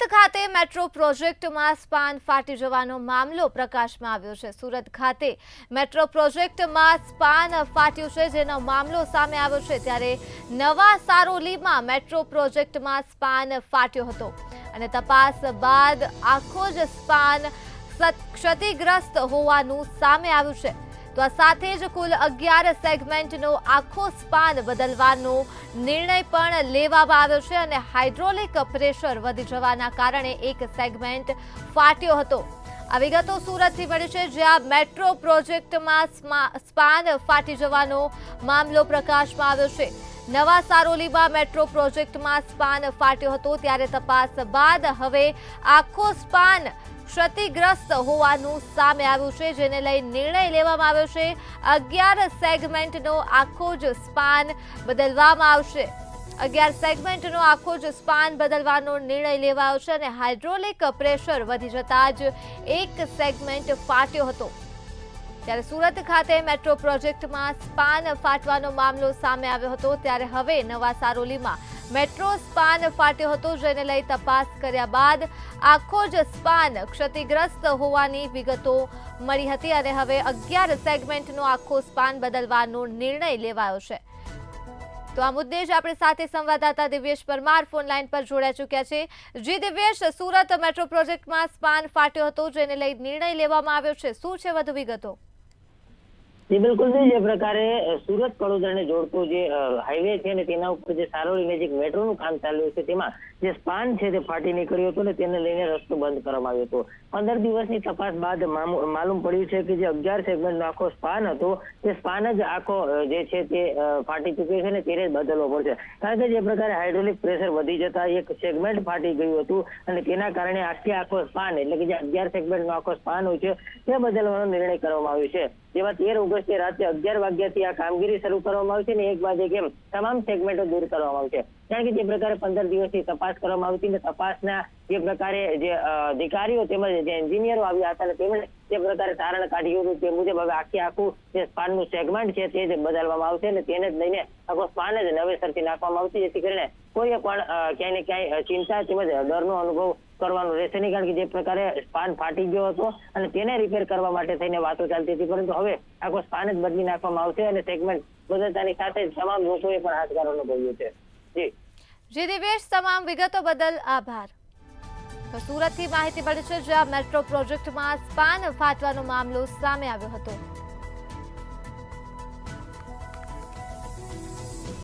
ખાતે મેટ્રો પ્રોજેક્ટમાં સ્પાન ફાટી જવાનો મામલો પ્રકાશમાં આવ્યો છે। સુરત ખાતે મેટ્રો પ્રોજેક્ટમાં સ્પાન ફાટ્યું છે, જેનો મામલો સામે આવ્યો છે। ત્યારે નવા સારોલીમાં મેટ્રો પ્રોજેક્ટમાં સ્પાન ફાટ્યો હતો અને તપાસ બાદ આખો જ સ્પાન ક્ષતિગ્રસ્ત હોવાનું સામે આવ્યું છે। તો આ સાથે જ કુલ 11 સેગમેન્ટનો આખો સ્પાન બદલવાનો નિર્ણય પણ લેવામાં આવ્યો છે અને હાઇડ્રોલિક પ્રેશર વધી જવાના કારણે એક સેગમેન્ટ ફાટ્યો હતો। આ વિગતો સુરતથી મળી છે, જ્યાં મેટ્રો પ્રોજેક્ટમાં સ્પાન ફાટી જવાનો મામલો પ્રકાશમાં આવ્યો છે। નવા સારોલીમાં મેટ્રો પ્રોજેક્ટમાં સ્પાન ફાટ્યો હતો, ત્યારે તપાસ બાદ હવે આખો સ્પાન ક્ષતિગ્રસ્ત હોવાનું સામે આવ્યું છે, જેને લઈ નિર્ણય લેવામાં આવ્યો છે। 11 સેગમેન્ટનો આખો જ સ્પાન બદલવામાં આવશે। 11 સેગમેન્ટનો આખો જ સ્પાન બદલવાનો નિર્ણય લેવાયો છે અને હાઇડ્રોલિક પ્રેશર વધી જતા જ એક સેગમેન્ટ ફાટ્યો હતો। ત્યારે સુરત ખાતે મેટ્રો પ્રોજેક્ટમાં સ્પાન ફાટવાનો મામલો સામે આવ્યો હતો, ત્યારે હવે નવા સારોલીમાં મેટ્રો સ્પાન ફાટ્યો હતો, જેને લઈ તપાસ કર્યા બાદ આખો જ સ્પાન ક્ષતિગ્રસ્ત હોવાની વિગતો મળી હતી અને હવે 11 સેગમેન્ટનો આખો સ્પાન બદલવાનો નિર્ણય લેવાયો છે। તો આ મુદ્દે જ આપણી સાથે સંવાદદાતા દિવ્યેશ પરમાર ફોન લાઈન પર જોડાઈ ચૂક્યા છે। જી દિવ્યેશ, સુરત મેટ્રો પ્રોજેક્ટમાં સ્પાન ફાટ્યો હતો, જેને લઈ નિર્ણય લેવામાં આવ્યો છે, શું છે વધુ વિગતો? जी बिल्कुल जी, જે પ્રકારે સુરત કડોદરાને જોડતો જે હાઈવે છે ને તેના ઉપર જે સારોલી નજીક મેટ્રોનું કામ ચાલ્યું છે, તેમાં જે સ્પાન છે તે ફાટી નીકળ્યો હતો ને તેને લઈને રસ્તો બંધ કરવામાં આવ્યો હતો। 15 દિવસની તપાસ બાદ માલુમ પડ્યું છે કે જે 11 સેગમેન્ટનો આખો સ્પાન હતો તે સ્પાન જ આખો જે છે તે ફાટી ચૂક્યો છે ને તેને જ બદલવો પડશે, કારણ કે જે પ્રકારે હાઇડ્રોલિક પ્રેશર વધી જતા એક સેગમેન્ટ ફાટી ગયું હતું અને તેના કારણે આખો સ્પાન એટલે કે જે 11 સેગમેન્ટનો આખો સ્પાન હોય છે તે બદલવાનો નિર્ણય કરવામાં આવ્યો છે। જેમાં 13 ઓગસ્ટે રાત્રે 11 વાગ્યાથી આ કામગીરી શરૂ કરવામાં આવશે ને 1 વાગે કેમ તમામ સેગમેન્ટો દૂર કરવામાં આવશે, કારણ કે જે પ્રકારે 15 દિવસની તપાસ કરવામાં આવી હતી ને તપાસના જે પ્રકારે જે અધિકારીઓ તેમજ જે એન્જિનિયરો આવ્યા હતા તેમણે જે પ્રકારે તારણ કાઢ્યું હતું તે મુજબ હવે આખું જે સ્પાનનું સેગમેન્ટ છે તે જ બદલવામાં આવશે અને તેને જ લઈને આખો સ્પાન જ નવેસરથી નાખવામાં આવશે, જેથી કરીને કોઈ પણ ક્યાંય ને ક્યાંય ચિંતા તેમજ ડરનો અનુભવ કરવાનો રહેશે નહીં, કારણ કે જે પ્રકારે સ્પાન ફાટી ગયો હતો અને તેને રિપેર કરવા માટે થઈને વાતો ચાલતી હતી, પરંતુ હવે આખો સ્પાન જ બદલી નાખવામાં આવશે અને સેગમેન્ટ બદલતાની સાથે જ તમામ લોકોએ પણ હાશકાર અનુભવ્યો છે। જી દિવ્યેશ, તમામ વિગતો બદલ આભાર। તો સુરતથી માહિતી મળી છે, જ્યાં મેટ્રો પ્રોજેક્ટમાં સ્પાન ફાટવાનો મામલો સામે આવ્યો હતો।